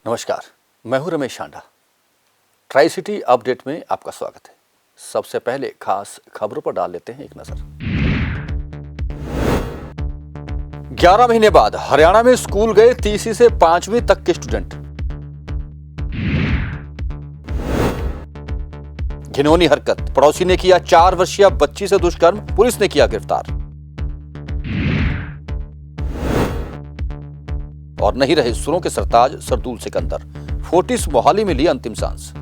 नमस्कार, मैं हूं रमेश शांडा। ट्राई सिटी अपडेट में आपका स्वागत है। सबसे पहले खास खबरों पर डाल लेते हैं एक नजर। 11 महीने बाद हरियाणा में स्कूल गए तीसरी से 5वीं तक के स्टूडेंट। घिनौनी हरकत, पड़ोसी ने किया 4 वर्षीय बच्ची से दुष्कर्म, पुलिस ने किया गिरफ्तार। और नहीं रहे सुरों के सरताज सरदूल सिकंदर, फोर्टिस मोहाली में ली अंतिम सांस।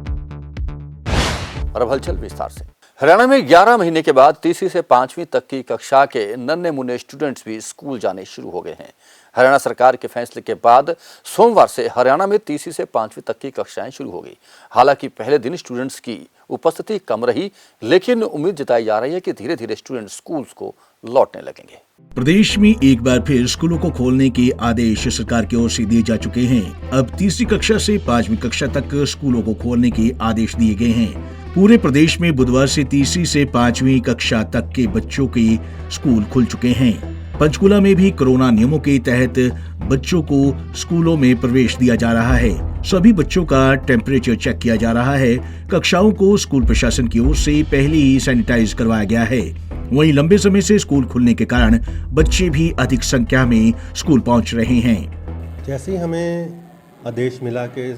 और अब हलचल विस्तार से। हरियाणा में 11 महीने के बाद तीसरी से 5वीं तक की कक्षा के नन्हे मुन्ने स्टूडेंट्स भी स्कूल जाने शुरू हो गए हैं। हरियाणा सरकार के फैसले के बाद सोमवार से हरियाणा में तीसरी से 5वीं तक की कक्षाएं शुरू हो गई। हालांकि पहले दिन स्टूडेंट्स की उपस्थिति कम रही, लेकिन उम्मीद जताई जा रही है कि धीरे धीरे स्टूडेंट स्कूल्स को लौटने लगेंगे। प्रदेश में एक बार फिर स्कूलों को खोलने के आदेश सरकार की ओर से दिए जा चुके हैं। अब तीसरी कक्षा से 5वीं कक्षा तक स्कूलों को खोलने के आदेश दिए गए हैं। पूरे प्रदेश में बुधवार से तीसरी से 5वीं कक्षा तक के बच्चों के स्कूल खुल चुके हैं। पंचकुला में भी कोरोना नियमों के तहत बच्चों को स्कूलों में प्रवेश दिया जा रहा है। सभी बच्चों का टेम्परेचर चेक किया जा रहा है। कक्षाओं को स्कूल प्रशासन की ओर से पहले ही सैनिटाइज करवाया गया है। वहीं लंबे समय से स्कूल खुलने के कारण बच्चे भी अधिक संख्या में स्कूल पहुंच रहे हैं। जैसे ही हमें आदेश मिला कि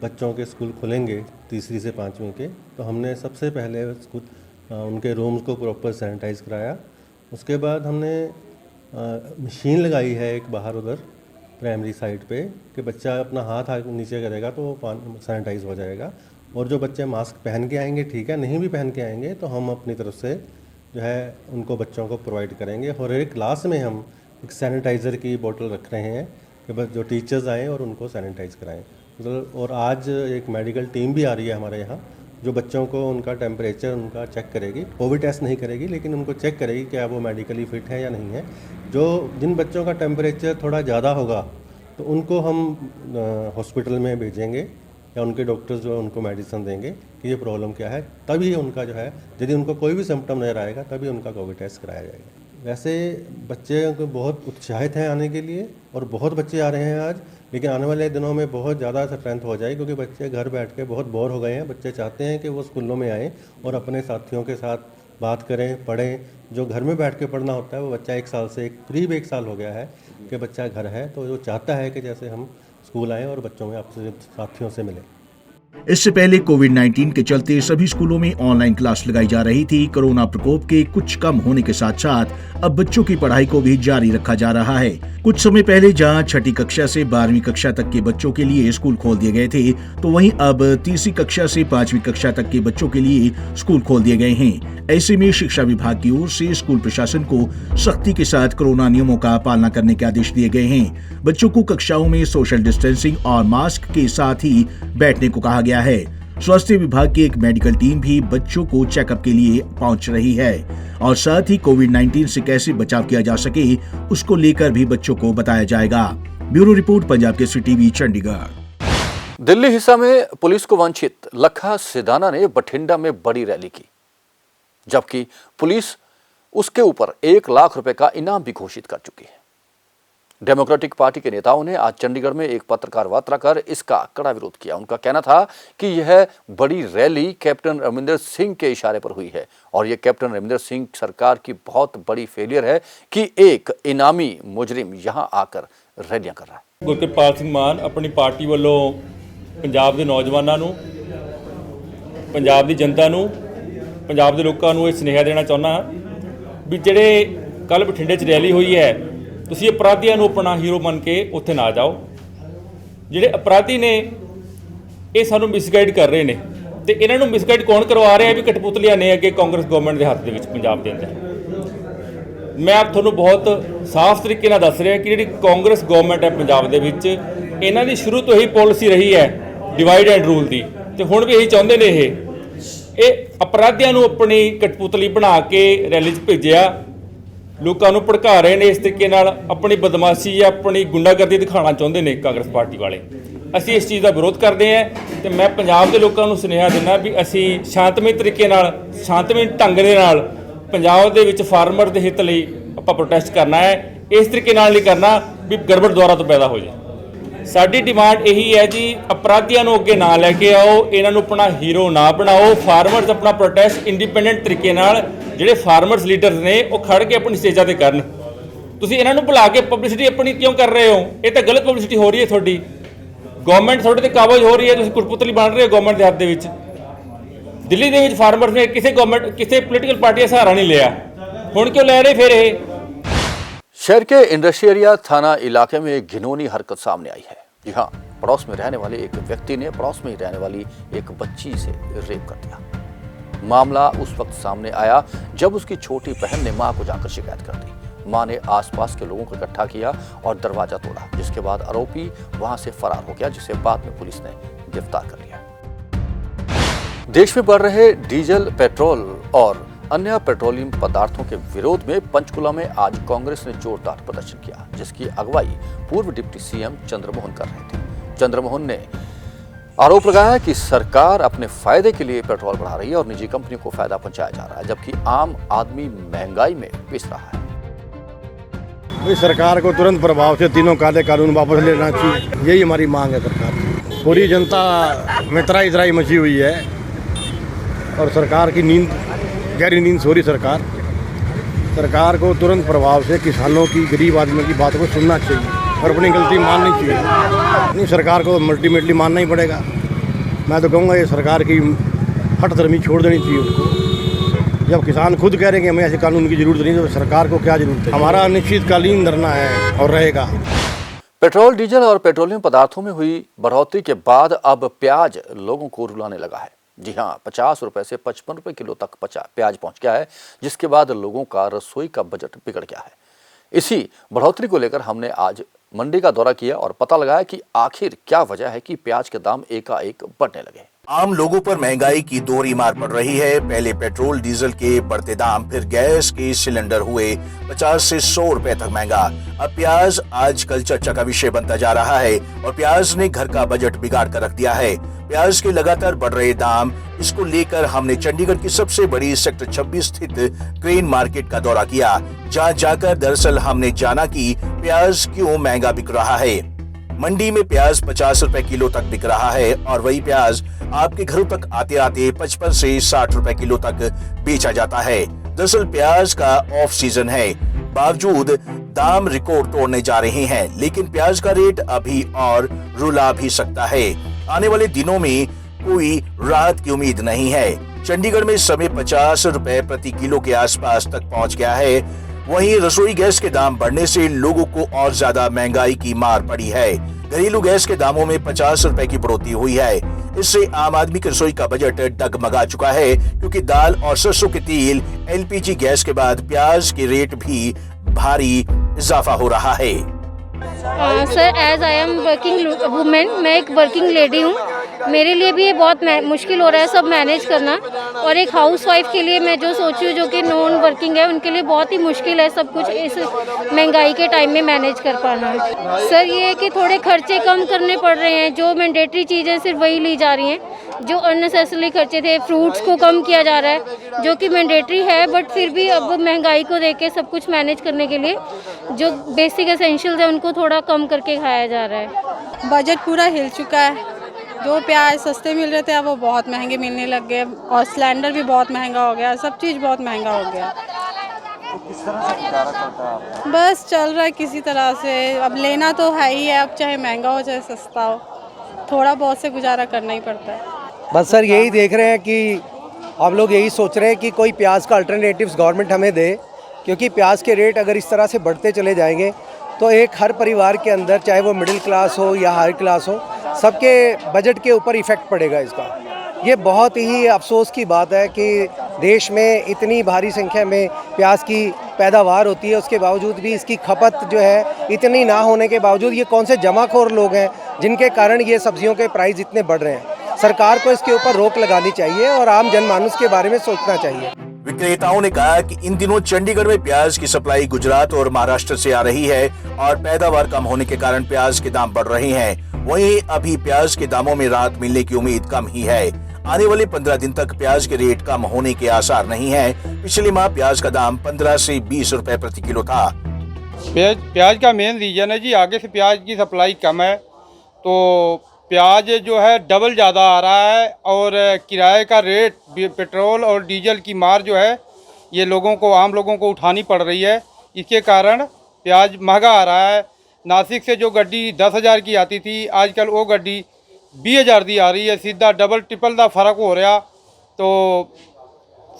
बच्चों के स्कूल खुलेंगे तीसरी से 5वीं के, तो हमने सबसे पहले स्कूल उनके रूम्स को प्रॉपर सैनिटाइज़ कराया। उसके बाद हमने मशीन लगाई है एक बाहर उधर प्राइमरी साइड पे कि बच्चा अपना हाथ नीचे करेगा तो सैनिटाइज हो जाएगा। और जो बच्चे मास्क पहन के आएंगे ठीक है, नहीं भी पहन के आएंगे तो हम अपनी तरफ से जो है उनको बच्चों को प्रोवाइड करेंगे। और एक क्लास में हम एक सैनिटाइज़र की बोतल रख रहे हैं कि बस जो टीचर्स आएँ और उनको सैनिटाइज़ कराएँ। और आज एक मेडिकल टीम भी आ रही है हमारे यहाँ, जो बच्चों को उनका टेम्परेचर उनका चेक करेगी। कोविड टेस्ट नहीं करेगी, लेकिन उनको चेक करेगी क्या वो मेडिकली फिट है या नहीं है। जिन बच्चों का टेम्परेचर थोड़ा ज़्यादा होगा तो उनको हम हॉस्पिटल में भेजेंगे या उनके डॉक्टर्स जो है उनको मेडिसिन देंगे कि ये प्रॉब्लम क्या है। तभी उनका जो है, यदि उनको कोई भी सिम्टम नज़र आएगा तभी उनका कोविड टेस्ट कराया जाएगा। वैसे बच्चे बहुत उत्साहित हैं आने के लिए और बहुत बच्चे आ रहे हैं आज, लेकिन आने वाले दिनों में बहुत ज़्यादा स्ट्रेंथ हो जाएगी क्योंकि बच्चे घर बैठ के बहुत बोर हो गए हैं। बच्चे चाहते हैं कि वो स्कूलों में आएँ और अपने साथियों के साथ बात करें, पढ़ें। जो घर में बैठ के पढ़ना होता है वो बच्चा 1 साल से करीब 1 साल हो गया है कि बच्चा घर है, तो वो चाहता है कि जैसे हम स्कूल आएँ और बच्चों में आपसे साथियों से मिलें। इससे पहले कोविड-19 के चलते सभी स्कूलों में ऑनलाइन क्लास लगाई जा रही थी। कोरोना प्रकोप के कुछ कम होने के साथ साथ अब बच्चों की पढ़ाई को भी जारी रखा जा रहा है। कुछ समय पहले जहां छठी कक्षा से 12वीं कक्षा तक के बच्चों के लिए स्कूल खोल दिए गए थे, तो वहीं अब तीसरी कक्षा से 5वीं कक्षा तक के बच्चों के लिए स्कूल खोल दिए गए हैं। ऐसे में शिक्षा विभाग की ओर से स्कूल प्रशासन को सख्ती के साथ कोरोना नियमों का पालना करने के आदेश दिए गए हैं। बच्चों को कक्षाओं में सोशल डिस्टेंसिंग और मास्क के साथ ही बैठने को कहा गया है। स्वास्थ्य विभाग की एक मेडिकल टीम भी बच्चों को चेकअप के लिए पहुंच रही है और साथ ही कोविड-19 से कैसे बचाव किया जा सके उसको लेकर भी बच्चों को बताया जाएगा। Bureau report, Punjab Kesari TV, Chandigarh. Delhi हिस्सा में पुलिस को वंचित लखा सिदाना ने बठिंडा में बड़ी रैली की, जबकि पुलिस उसके ऊपर 1 लाख रुपए का इनाम भी घोषित कर चुकी है। डेमोक्रेटिक पार्टी के नेताओं ने आज चंडीगढ़ में एक पत्रकार वार्ता कर इसका कड़ा विरोध किया। उनका कहना था कि यह बड़ी रैली कैप्टन अमरिंदर सिंह के इशारे पर हुई है और यह कैप्टन अमरिंदर सिंह सरकार की बहुत बड़ी फेलियर है कि एक इनामी मुजरिम यहां आकर रैलियां कर रहा है। गुरकिरपाल सिंह मान अपनी पार्टी वालों पंजाब के नौजवानों नूं, पंजाब की जनता नूं, पंजाब के लोगों को यह सुनेहा देना चाहुंदा भी जिहड़े कल बठिंडे च रैली हुई है, तुसीं अपराधियों को अपना हीरो मन के उत्थे ना जाओ। जिहड़े अपराधी ने ये सानू मिसगाइड कर रहे हैं तो इन्हों मिसगाइड कौन करवा रहा है भी कठपुतलियां ने अगे कांग्रेस गवर्नमेंट के हाथ के पंजाब के अंदर। मैं आप थोनों बहुत साफ तरीके नाल दस रहा कि जी कांग्रेस गवर्नमेंट है पंजाब के विच, इन्हां दी शुरू तो ही पॉलिसी रही है डिवाइड एंड रूल की, तो हुण भी यही चाहुंदे ने ये अपराधियों को अपनी कठपुतली बना के रैली च भेजिया, लोगों को भड़का रहे हैं। इस तरीके नाल अपनी बदमाशी या अपनी गुंडागर्दी दिखाना चाहते हैं कांग्रेस पार्टी वाले। असी इस चीज़ का विरोध करते हैं तो मैं पंजाब के लोगों को सुनेहा दिना भी असी शांतमई तरीके नाल, शांतमई ढंग दे नाल पंजाब दे विच फार्मर के हित लई आपां प्रोटेस्ट करना है। इस तरीके नाल नहीं करना भी गड़बड़ दुआरा तो पैदा हो जाए। ਸਾਡੀ ਡਿਮਾਂਡ ਇਹੀ ਹੈ ਜੀ, ਅਪਰਾਧੀਆਂ ਨੂੰ ਅੱਗੇ ਨਾ ਲੈ ਕੇ ਆਓ, ਇਹਨਾਂ ਨੂੰ ਆਪਣਾ ਹੀਰੋ ਨਾ ਬਣਾਓ। ਫਾਰਮਰਸ ਆਪਣਾ ਪ੍ਰੋਟੈਸਟ ਇੰਡੀਪੈਂਡੈਂਟ ਤਰੀਕੇ ਨਾਲ, ਜਿਹੜੇ ਫਾਰਮਰਸ ਲੀਡਰਸ ਨੇ ਉਹ ਖੜ ਕੇ ਆਪਣੀ ਸਟੇਜਾਂ ਤੇ ਕਰਨ। ਤੁਸੀਂ ਇਹਨਾਂ ਨੂੰ ਭੁਲਾ ਕੇ ਪਬਲਿਸਿਟੀ ਆਪਣੀ ਕਿਉਂ ਕਰ ਰਹੇ ਹੋ? ਇਹ ਤਾਂ ਗਲਤ ਪਬਲਿਸਿਟੀ ਹੋ ਰਹੀ ਹੈ ਤੁਹਾਡੀ। ਗਵਰਨਮੈਂਟ ਤੁਹਾਡੇ ਤੇ ਕਾਬਜ਼ ਹੋ ਰਹੀ ਹੈ, ਤੁਸੀਂ ਕੁਰਪੁਤਲੀ ਬਣ ਰਹੇ ਹੋ ਗਵਰਨਮੈਂਟ ਦੇ ਹੱਥ ਦੇ ਵਿੱਚ। ਦਿੱਲੀ ਦੇ ਵਿੱਚ ਫਾਰਮਰਸ ਨੇ ਕਿਸੇ ਪੋਲੀਟੀਕਲ पार्टी का सहारा नहीं लिया, हुण क्यों ले रहे फिर ये? शहर के इंडस्ट्रियरिया थाना इलाके में एक घिनौनी हरकत सामने आई है। जी हाँ, पड़ोस में रहने वाले एक व्यक्ति ने पड़ोस में ही रहने वाली एक बच्ची से रेप कर दिया। मामला उस वक्त सामने आया जब उसकी छोटी बहन ने मां को जाकर शिकायत कर दी। मां ने आसपास के लोगों को इकट्ठा किया और दरवाजा तोड़ा, जिसके बाद आरोपी वहां से फरार हो गया, जिसे बाद में पुलिस ने गिरफ्तार कर लिया। देश में बढ़ रहे डीजल, पेट्रोल और अन्य पेट्रोलियम पदार्थों के विरोध में पंचकुला में आज कांग्रेस ने जोरदार प्रदर्शन किया, जिसकी अगुवाई पूर्व डिप्टी सीएम चंद्रमोहन कर रहे थे। चंद्रमोहन ने आरोप लगाया कि सरकार अपने फायदे के लिए पेट्रोल बढ़ा रही है और निजी कंपनियों को फायदा पहुंचाया जा रहा है, जबकि आम आदमी महंगाई में पिस रहा है। सरकार को तुरंत प्रभाव से तीनों काले कानून वापस लेना चाहिए, यही हमारी मांग है सरकार से। पूरी जनता में त्राही त्राही मची हुई है और सरकार की नींद, गहरी नींद सो रही सरकार को तुरंत प्रभाव से किसानों की, गरीब आदमियों की बात को सुनना चाहिए और अपनी गलती माननी चाहिए। नहीं, सरकार को अल्टीमेटली मानना ही पड़ेगा। मैं तो कहूँगा ये सरकार की हठधर्मी छोड़ देनी चाहिए उसको। जब किसान खुद कह रहे हैं कि हमें ऐसे कानून की जरूरत नहीं, तो सरकार को क्या जरूरत है? हमारा अनिश्चितकालीन धरना है और रहेगा। पेट्रोल, डीजल और पेट्रोलियम पदार्थों में हुई बढ़ोतरी के बाद अब प्याज लोगों को रुलाने लगा है। जी हाँ, 50 रुपए से 55 रुपए किलो तक प्याज पहुंच गया है, जिसके बाद लोगों का रसोई का बजट बिगड़ गया है। इसी बढ़ोतरी को लेकर हमने आज मंडी का दौरा किया और पता लगाया कि आखिर क्या वजह है कि प्याज के दाम एकाएक बढ़ने लगे। आम लोगों पर महंगाई की दोहरी मार पड़ रही है। पहले पेट्रोल डीजल के बढ़ते दाम, फिर गैस के सिलेंडर हुए 50 से 100 रुपए तक महंगा। अब प्याज आजकल चर्चा का विषय बनता जा रहा है और प्याज ने घर का बजट बिगाड़ कर रख दिया है। प्याज के लगातार बढ़ रहे दाम, इसको लेकर हमने चंडीगढ़ की सबसे बड़ी सेक्टर 26 स्थित क्रेन मार्केट का दौरा किया, जहां जाकर दरअसल हमने जाना कि प्याज क्यों महंगा बिक रहा है। मंडी में प्याज 50 रुपए किलो तक बिक रहा है और वही प्याज आपके घरों तक आते आते 55 से 60 रुपए किलो तक बेचा जाता है। दरअसल प्याज का ऑफ सीजन है, बावजूद दाम रिकॉर्ड तोड़ने जा रहे हैं, लेकिन प्याज का रेट अभी और रुला भी सकता है। आने वाले दिनों में कोई राहत की उम्मीद नहीं है। चंडीगढ़ में इस समय 50 रुपए प्रति किलो के आसपास तक पहुंच गया है। वहीं रसोई गैस के दाम बढ़ने से लोगों को और ज्यादा महंगाई की मार पड़ी है। घरेलू गैस के दामों में 50 रुपए की बढ़ोतरी हुई है। इससे आम आदमी के रसोई का बजट डगमगा चुका है, क्योंकि दाल और सरसों के तेल, एलपीजी गैस के बाद प्याज के रेट भी भारी इजाफा हो रहा है। Sir, as I am working women, मैं एक वर्किंग लेडी हूँ। मेरे लिए भी ये बहुत मुश्किल हो रहा है सब मैनेज करना, और एक हाउसवाइफ के लिए मैं जो सोची हूँ जो कि नॉन वर्किंग है, उनके लिए बहुत ही मुश्किल है सब कुछ इस महंगाई के टाइम में मैनेज कर पाना। सर, ये है कि थोड़े खर्चे कम करने पड़ रहे हैं। जो मैंडेटरी चीज़ें सिर्फ वही ली जा रही हैं, जो अननेसेसरी खर्चे थे, फ्रूट्स को कम किया जा रहा है जो कि मैंडेटरी है, बट फिर भी अब महंगाई को देख के सब कुछ मैनेज करने के लिए जो बेसिक एसेंशियल्स है उनको थोड़ा कम करके खाया जा रहा है। बजट पूरा हिल चुका है। जो प्याज सस्ते मिल रहे थे अब वो बहुत महंगे मिलने लग गए, और सिलेंडर भी बहुत महंगा हो गया, सब चीज़ बहुत महंगा हो गया। किस तरह से गुजारा चलता है आपका? बस चल रहा है किसी तरह से। अब लेना तो है ही है, अब चाहे महंगा हो चाहे सस्ता हो, थोड़ा बहुत से गुजारा करना ही पड़ता है। बस सर, यही देख रहे हैं कि हम लोग यही सोच रहे हैं कि कोई प्याज का अल्टरनेटिव्स गवर्नमेंट हमें दे, क्योंकि प्याज के रेट अगर इस तरह से बढ़ते चले जाएंगे तो एक हर परिवार के अंदर, चाहे वो मिडिल क्लास हो या हाई क्लास हो, सबके बजट के ऊपर इफ़ेक्ट पड़ेगा इसका। ये बहुत ही अफसोस की बात है कि देश में इतनी भारी संख्या में प्याज की पैदावार होती है, उसके बावजूद भी इसकी खपत जो है इतनी ना होने के बावजूद ये कौन से जमाखोर लोग हैं जिनके कारण ये सब्जियों के प्राइस इतने बढ़ रहे हैं। सरकार को इसके ऊपर रोक लगानी चाहिए और आम जनमानस के बारे में सोचना चाहिए। विक्रेताओं ने कहा कि इन दिनों चंडीगढ़ में प्याज की सप्लाई गुजरात और महाराष्ट्र से आ रही है और पैदावार कम होने के कारण प्याज के दाम बढ़ रहे हैं। वहीं अभी प्याज के दामों में राहत मिलने की उम्मीद कम ही है। आने वाले 15 दिन तक प्याज के रेट कम होने के आसार नहीं है। पिछले माह प्याज का दाम 15 से 20 रुपए प्रति किलो था। प्याज का मेन रीजन है जी, आगे से प्याज की सप्लाई कम है तो प्याज जो है डबल ज़्यादा आ रहा है और किराए का रेट पेट्रोल और डीजल की मार जो है ये लोगों को, आम लोगों को उठानी पड़ रही है। इसके कारण प्याज महंगा आ रहा है। नासिक से जो गड्डी 10,000 की आती थी, आजकल वो गड्डी 20,000 की आ रही है। सीधा डबल ट्रिपल का फ़र्क हो रहा। तो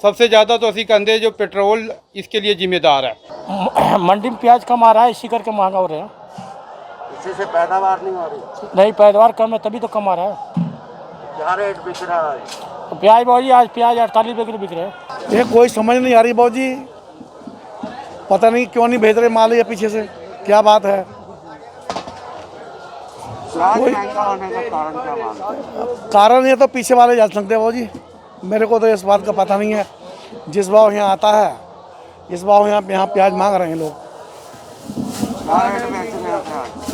सबसे ज़्यादा तो असी कहते जो पेट्रोल इसके लिए जिम्मेदार है। मंडी में प्याज कम आ रहा है, इसी करके महंगा हो रहा है। इसी से पैदावार नहीं हो रही। नहीं, पैदावार कम है तभी तो कम आ रहा है। क्या रेट बिक रहा है? तो प्याज भाजी आज प्याज 48 रुपये किलो बिक रहे हैं। ये कोई समझ नहीं आ रही बाबूजी, पता नहीं क्यों नहीं भेज रहे माल ये पीछे से, क्या बात है? महंगा होने का कारण क्या मानते हैं? कारण ये तो पीछे वाले जान सकते हैं बाबूजी, मेरे को तो इस बात का पता नहीं है। जिस भाव यहाँ आता है इस भाव यहाँ प्याज मांग रहे हैं लोग।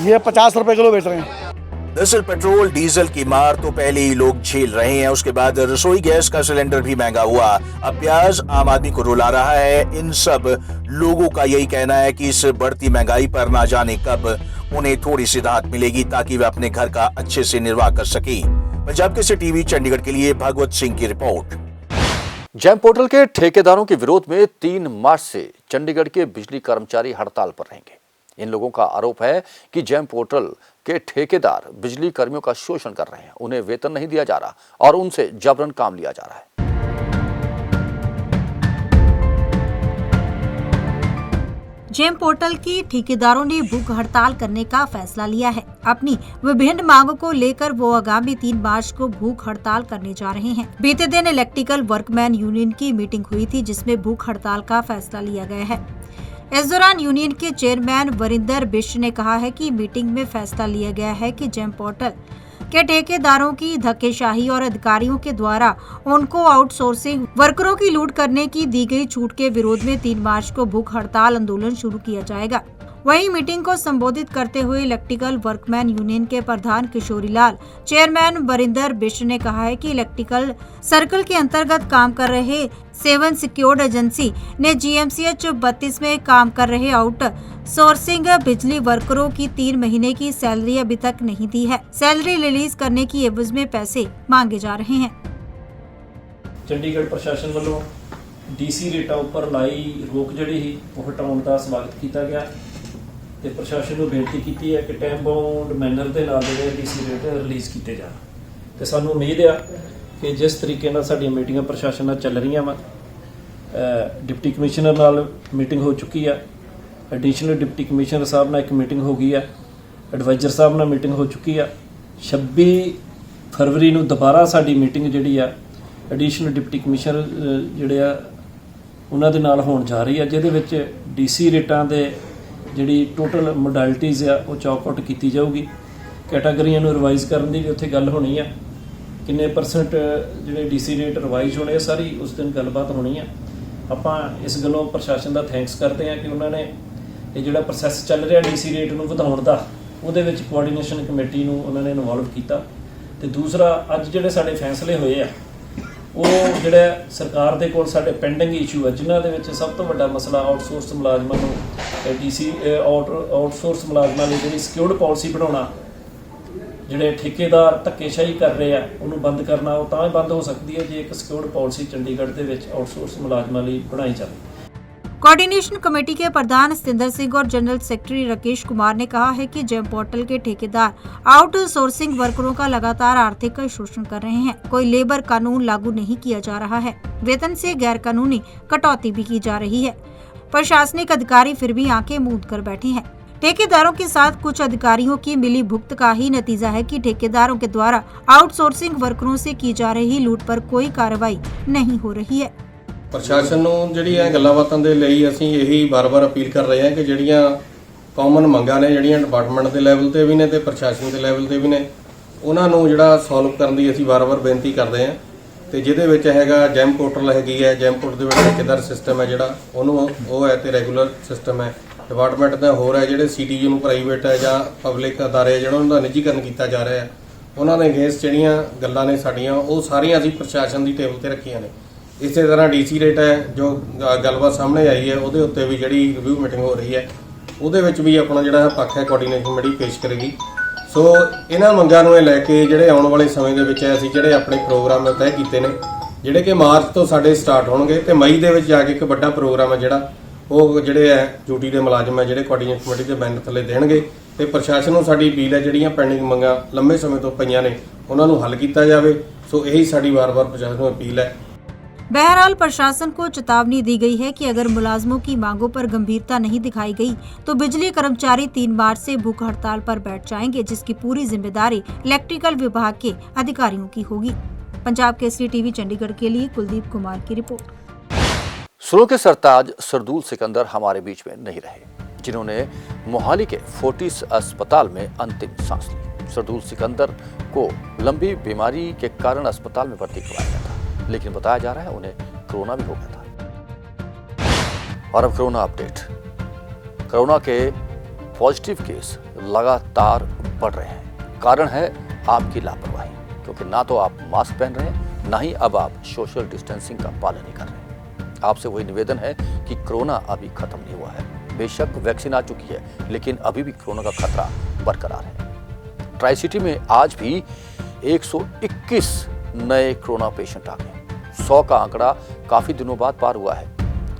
ये 50 रुपए किलो बेच रहे हैं। दरअसल पेट्रोल डीजल की मार तो पहले ही लोग झेल रहे हैं, उसके बाद रसोई गैस का सिलेंडर भी महंगा हुआ, अब प्याज आम आदमी को रुला रहा है। इन सब लोगों का यही कहना है कि इस बढ़ती महंगाई पर ना जाने कब उन्हें थोड़ी सी राहत मिलेगी ताकि वे अपने घर का अच्छे से निर्वाह कर सकें। पंजाब केसरी टीवी चंडीगढ़ के लिए भगवत सिंह की रिपोर्ट। जैम पोर्टल के ठेकेदारों के विरोध में 3 मार्च से चंडीगढ़ के बिजली कर्मचारी हड़ताल पर रहेंगे। इन लोगों का आरोप है कि जैम पोर्टल के ठेकेदार बिजली कर्मियों का शोषण कर रहे हैं, उन्हें वेतन नहीं दिया जा रहा और उनसे जबरन काम लिया जा रहा है। जेम पोर्टल के ठेकेदारों ने भूख हड़ताल करने का फैसला लिया है। अपनी विभिन्न मांगों को लेकर वो आगामी 3 मार्च को भूख हड़ताल करने जा रहे हैं। बीते दिन इलेक्ट्रिकल वर्कमैन यूनियन की मीटिंग हुई थी, जिसमें भूख हड़ताल का फैसला लिया गया है। इस दौरान यूनियन के चेयरमैन वरिंदर बिश्ट ने कहा है कि मीटिंग में फैसला लिया गया है कि जेम पोर्टल के ठेकेदारों की धक्केशाही और अधिकारियों के द्वारा उनको आउटसोर्सिंग वर्करों की लूट करने की दी गई छूट के विरोध में 3 मार्च को भूख हड़ताल आंदोलन शुरू किया जाएगा। वहीं मीटिंग को संबोधित करते हुए इलेक्ट्रिकल वर्कमैन यूनियन के प्रधान किशोरीलाल, चेयरमैन वरिंदर बिश्ट ने कहा है कि इलेक्ट्रिकल सर्कल के अंतर्गत काम कर रहे 7 सिक्योर्ड एजेंसी ने GMCH 32 में काम कर रहे आउट सोर्सिंग बिजली वर्करों की 3 महीने की सैलरी अभी तक नहीं दी है। सैलरी रिलीज करने की एवज में पैसे मांगे जा रहे हैं। चंडीगढ़ प्रशासन वालों DC रेटा उपर लाई रोक जिहड़ी ही वो हटाउण दा स्वागत किया गया ਤੇ ਪ੍ਰਸ਼ਾਸਨ ਨੂੰ ਬੇਨਤੀ ਕੀਤੀ ਹੈ ਕਿ ਟਾਈਮ ਬਾਉਂਡ ਮੈਨਰ ਦੇ ਨਾਲ ਜਿਹੜੇ DC ਰੇਟ ਰਿਲੀਜ਼ ਕੀਤੇ ਜਾਣ ਤੇ ਸਾਨੂੰ ਉਮੀਦ ਆ ਕਿ ਜਿਸ ਤਰੀਕੇ ਨਾਲ ਸਾਡੀਆਂ ਮੀਟਿੰਗਾਂ ਪ੍ਰਸ਼ਾਸਨ ਨਾਲ ਚੱਲ ਰਹੀਆਂ ਵਾ, ਡਿਪਟੀ ਕਮਿਸ਼ਨਰ ਨਾਲ ਮੀਟਿੰਗ ਹੋ ਚੁੱਕੀ ਆ, ਐਡੀਸ਼ਨਲ ਡਿਪਟੀ ਕਮਿਸ਼ਨਰ ਸਾਹਿਬ ਨਾਲ ਇੱਕ ਮੀਟਿੰਗ ਹੋ ਗਈ ਆ, ਐਡਵਾਈਜ਼ਰ ਸਾਹਿਬ ਨਾਲ ਮੀਟਿੰਗ ਹੋ ਚੁੱਕੀ ਆ। 26 ਫਰਵਰੀ ਨੂੰ ਦੁਬਾਰਾ ਸਾਡੀ ਮੀਟਿੰਗ ਜਿਹੜੀ ਆ ਐਡੀਸ਼ਨਲ ਡਿਪਟੀ ਕਮਿਸ਼ਨਰ ਜਿਹੜੇ ਆ ਉਹਨਾਂ ਦੇ ਨਾਲ ਹੋਣ ਜਾ ਰਹੀ ਆ, ਜਿਹਦੇ ਵਿੱਚ DC ਰੇਟਾਂ ਦੇ ਜਿਹੜੀ ਟੋਟਲ ਮੋਡੈਲਿਟੀਜ਼ ਆ ਉਹ ਚੌਕ ਆਊਟ ਕੀਤੀ ਜਾਊਗੀ। ਕੈਟਾਗਰੀਆਂ ਨੂੰ ਰਿਵਾਈਜ਼ ਕਰਨ ਦੀ ਵੀ ਉੱਥੇ ਗੱਲ ਹੋਣੀ ਆ, ਕਿੰਨੇ % ਜਿਹੜੇ DC ਰੇਟ ਰਿਵਾਈਜ਼ ਹੋਣੇ, ਸਾਰੀ ਉਸ ਦਿਨ ਗੱਲਬਾਤ ਹੋਣੀ ਆ। ਆਪਾਂ ਇਸ ਗੱਲੋਂ ਪ੍ਰਸ਼ਾਸਨ ਦਾ ਥੈਂਕਸ ਕਰਦੇ ਹਾਂ ਕਿ ਉਹਨਾਂ ਨੇ ਇਹ ਜਿਹੜਾ ਪ੍ਰੋਸੈਸ ਚੱਲ ਰਿਹਾ DC ਰੇਟ ਨੂੰ ਵਧਾਉਣ ਦਾ, ਉਹਦੇ ਵਿੱਚ ਕੋਆਰਡੀਨੇਸ਼ਨ ਕਮੇਟੀ ਨੂੰ ਉਹਨਾਂ ਨੇ ਇਨਵੋਲਵ ਕੀਤਾ। ਤੇ ਦੂਸਰਾ ਅੱਜ ਜਿਹੜੇ ਸਾਡੇ ਫੈਸਲੇ ਹੋਏ ਆ ਉਹ ਜਿਹੜਾ ਸਰਕਾਰ ਦੇ ਕੋਲ ਸਾਡੇ ਪੈਂਡਿੰਗ ਇਸ਼ੂ ਆ, ਜਿਨ੍ਹਾਂ ਦੇ ਵਿੱਚ ਸਭ ਤੋਂ ਵੱਡਾ ਮਸਲਾ ਆਊਟਸੋਰਸ ਮੁਲਾਜ਼ਮਾਂ ਨੂੰ DC ਆਊਟਸੋਰਸ ਮੁਲਾਜ਼ਮਾਂ ਲਈ ਜਿਹੜੀ ਸਿਕਿਉਰਡ ਪਾਲਿਸੀ ਬਣਾਉਣਾ, ਜਿਹੜੇ ਠੇਕੇਦਾਰ ਧੱਕੇਸ਼ਾਹੀ ਕਰ ਰਹੇ ਆ ਉਹਨੂੰ ਬੰਦ ਕਰਨਾ, ਉਹ ਤਾਂ ਹੀ ਬੰਦ ਹੋ ਸਕਦੀ ਹੈ ਜੇ ਇੱਕ ਸਿਕਿਉਰਡ ਪਾਲਿਸੀ ਚੰਡੀਗੜ੍ਹ ਦੇ ਵਿੱਚ ਆਊਟਸੋਰਸ ਮੁਲਾਜ਼ਮਾਂ ਲਈ ਬਣਾਈ ਜਾਵੇ। कोऑर्डिनेशन कमेटी के प्रधान सतिंदर सिंह और जनरल सेक्रेटरी राकेश कुमार ने कहा है कि जेम पोर्टल के ठेकेदार आउटसोर्सिंग वर्करों का लगातार आर्थिक शोषण कर रहे हैं। कोई लेबर कानून लागू नहीं किया जा रहा है, वेतन से गैर कानूनी कटौती भी की जा रही है। प्रशासनिक अधिकारी फिर भी आंखें मूंद कर बैठे हैं। ठेकेदारों के साथ कुछ अधिकारियों की मिली भुगत का ही नतीजा है कि ठेकेदारों के द्वारा आउटसोर्सिंग वर्करों से की जा रही लूट पर कोई कार्रवाई नहीं हो रही है। ਪ੍ਰਸ਼ਾਸਨ ਨੂੰ ਜਿਹੜੀਆਂ ਗੱਲਾਂ ਬਾਤਾਂ ਦੇ ਲਈ ਅਸੀਂ ਇਹੀ ਬਾਰ-ਬਾਰ ਅਪੀਲ ਕਰ ਰਹੇ ਹਾਂ ਕਿ ਜਿਹੜੀਆਂ ਕਾਮਨ ਮੰਗਾਂ ਨੇ, ਜਿਹੜੀਆਂ ਡਿਪਾਰਟਮੈਂਟ ਦੇ ਲੈਵਲ ਤੇ ਵੀ ਨੇ ਤੇ ਪ੍ਰਸ਼ਾਸਨ ਦੇ ਲੈਵਲ ਤੇ ਵੀ ਨੇ, ਉਹਨਾਂ ਨੂੰ ਜਿਹੜਾ ਸੋਲਵ ਕਰਨ ਦੀ ਅਸੀਂ ਬਾਰ-ਬਾਰ ਬੇਨਤੀ ਕਰਦੇ ਹਾਂ। ਤੇ ਜਿਹਦੇ ਵਿੱਚ ਹੈਗਾ ਜੈਮ ਪੋਰਟਲ ਹੈਗੀ ਹੈ, ਜੈਮ ਪੋਰਟਲ ਦੇ ਵਿੱਚ ਠੇਕੇਦਾਰ ਸਿਸਟਮ ਹੈ ਜਿਹੜਾ ਉਹਨੂੰ ਉਹ ਹੈ ਤੇ ਰੈਗੂਲਰ ਸਿਸਟਮ ਹੈ। ਡਿਪਾਰਟਮੈਂਟ ਦਾ ਹੋਰ ਹੈ ਜਿਹੜੇ CTU ਨੂੰ ਪ੍ਰਾਈਵੇਟ ਹੈ ਜਾਂ ਪਬਲਿਕ ਅਦਾਰੇ ਜਿਹੜਾ ਉਹਨਾਂ ਦਾ ਨਿੱਜੀਕਰਨ ਕੀਤਾ ਜਾ ਰਿਹਾ ਹੈ, ਉਹਨਾਂ ਦੇ ਅਗੇਂਸਟ ਜਿਹੜੀਆਂ ਗੱਲਾਂ ਨੇ ਸਾਡੀਆਂ ਉਹ ਸਾਰੀਆਂ ਅਸੀਂ ਪ੍ਰਸ਼ਾਸਨ ਦੀ ਟੇਬਲ ਤੇ ਰੱਖੀਆਂ ਨੇ। ਇਸੇ ਤਰ੍ਹਾਂ DC ਰੇਟ ਹੈ ਜੋ ਗੱਲਬਾਤ ਸਾਹਮਣੇ ਆਈ ਹੈ ਉਹਦੇ ਉੱਤੇ ਵੀ ਜਿਹੜੀ ਰਿਵਿਊ ਮੀਟਿੰਗ ਹੋ ਰਹੀ ਹੈ ਉਹਦੇ ਵਿੱਚ ਵੀ ਆਪਣਾ ਜਿਹੜਾ ਪੱਖ ਹੈ ਕੋਆਰਡੀਨੇਸ਼ਨ ਕਮੇਟੀ ਪੇਸ਼ ਕਰੇਗੀ। ਸੋ ਇਹਨਾਂ ਮੰਗਾਂ ਨੂੰ ਲੈ ਕੇ ਜਿਹੜੇ ਆਉਣ ਵਾਲੇ ਸਮੇਂ ਦੇ ਵਿੱਚ ਅਸੀਂ ਜਿਹੜੇ ਆਪਣੇ ਪ੍ਰੋਗਰਾਮ ਤੈਅ ਕੀਤੇ ਨੇ, ਜਿਹੜੇ ਕਿ ਮਾਰਚ ਤੋਂ ਸਾਡੇ ਸਟਾਰਟ ਹੋਣਗੇ ਤੇ ਮਈ ਦੇ ਵਿੱਚ ਜਾ ਕੇ ਇੱਕ ਵੱਡਾ ਪ੍ਰੋਗਰਾਮ ਹੈ ਜਿਹੜਾ ਉਹ ਜਿਹੜੇ ਹੈ ਡਿਊਟੀ ਦੇ ਮੁਲਾਜ਼ਮ ਹੈ ਜਿਹੜੇ ਕੋਆਰਡੀਨੇਟ ਕਮੇਟੀ ਦੇ ਬੈਨਰ ਥੱਲੇ ਦੇਣਗੇ ਤੇ ਪ੍ਰਸ਼ਾਸਨ ਨੂੰ ਸਾਡੀ ਅਪੀਲ ਹੈ ਜਿਹੜੀਆਂ ਪੈਂਡਿੰਗ ਮੰਗਾਂ ਲੰਬੇ ਸਮੇਂ ਤੋਂ ਪਈਆਂ ਨੇ ਉਹਨਾਂ ਨੂੰ ਹੱਲ ਕੀਤਾ ਜਾਵੇ। ਸੋ ਇਹੀ ਸਾਡੀ ਵਾਰ-ਵਾਰ प्रशासन को अपील है। बहरहाल प्रशासन को चेतावनी दी गई है कि अगर मुलाजमों की मांगों पर गंभीरता नहीं दिखाई गई तो बिजली कर्मचारी 3 मार्च से भूख हड़ताल पर बैठ जाएंगे, जिसकी पूरी जिम्मेदारी इलेक्ट्रिकल विभाग के अधिकारियों की होगी। पंजाब केसरी टीवी चंडीगढ़ के लिए कुलदीप कुमार की रिपोर्ट। सुरों के सरताज सरदूल सिकंदर हमारे बीच में नहीं रहे, जिन्होंने मोहाली के फोर्टिस अस्पताल में अंतिम सांस ली। सरदूल सिकंदर को लंबी बीमारी के कारण अस्पताल में भर्ती करवाया गया था, लेकिन बताया जा रहा है उन्हें कोरोना भी हो गया था। और अब कोरोना अपडेट। कोरोना के पॉजिटिव केस लगातार बढ़ रहे हैं। कारण है आपकी लापरवाही, क्योंकि ना तो आप मास्क पहन रहे हैं, ना ही अब आप सोशल डिस्टेंसिंग का पालन नहीं कर रहे। आपसे वही निवेदन है कि कोरोना अभी खत्म नहीं हुआ है। बेशक वैक्सीन आ चुकी है, लेकिन अभी भी कोरोना का खतरा बरकरार है। ट्राई सिटी में आज भी 121 नए कोरोना पेशेंट आ गए। 100 का आंकड़ा काफी दिनों बाद पार हुआ है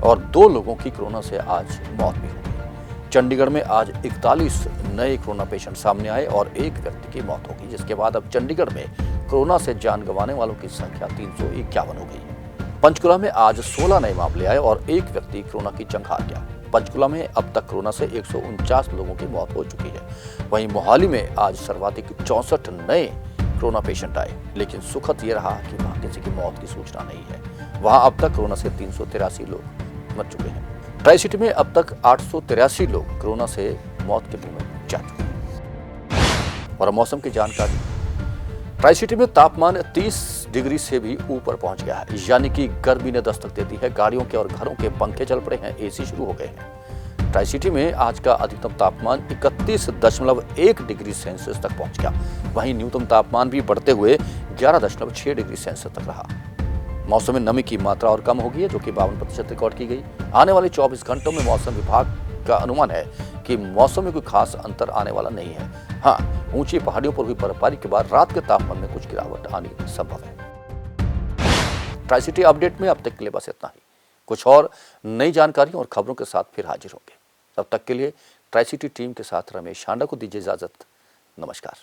और 2 लोगों की कोरोना से आज मौत भी हो गई। चंडीगढ़ में आज 41 नए कोरोना पेशेंट सामने आए और 1 व्यक्ति की मौत हो गई, जिसके बाद अब चंडीगढ़ में कोरोना से जान गंवाने वालों की संख्या 351 हो गई है। पंचकुला में आज 16 नए मामले आए और 1 व्यक्ति कोरोना की जंग हार गया। पंचकुला में अब तक कोरोना से 149 लोगों की मौत हो चुकी है। वहीं मोहाली में आज सर्वाधिक 64 नए कोरोना पेशेंट आए, लेकिन सुखद ये रहा कि वहां किसी की मौत की सूचना नहीं है। वहां अब तक कोरोना से 383 लोग मर चुके हैं। ट्राई सिटी में अब तक 883 लोग कोरोना से मौत के मुंह में जा चुके हैं। और मौसम की जानकारी। ट्राई सिटी में तापमान 30 डिग्री से भी ऊपर पहुंच गया है, यानी कि गर्मी ने दस्तक दे दी है। गाड़ियों के और घरों के पंखे चल पड़े हैं, एसी शुरू हो गए हैं। ट्राई सिटी में आज का अधिकतम तापमान 31.1 डिग्री सेल्सियस तक पहुंच गया। वहीं न्यूनतम तापमान भी बढ़ते हुए 11.6 डिग्री सेल्सियस तक रहा। मौसम में नमी की मात्रा और कम हो गई है, जो कि 52% रिकॉर्ड की गई। आने वाले 24 घंटों में मौसम विभाग का अनुमान है कि मौसम में कोई खास अंतर आने वाला नहीं है। हाँ, ऊंची पहाड़ियों पर हुई बर्फबारी के बाद रात के तापमान में कुछ गिरावट आनी संभव है। ट्राई सिटी अपडेट में अब तक के लिए बस इतना ही। कुछ और नई जानकारियों और खबरों के साथ फिर हाजिर होंगे। तब तक के लिए ट्राई सिटी टीम के साथ रमेश हांडा को दीजिए इजाजत। नमस्कार।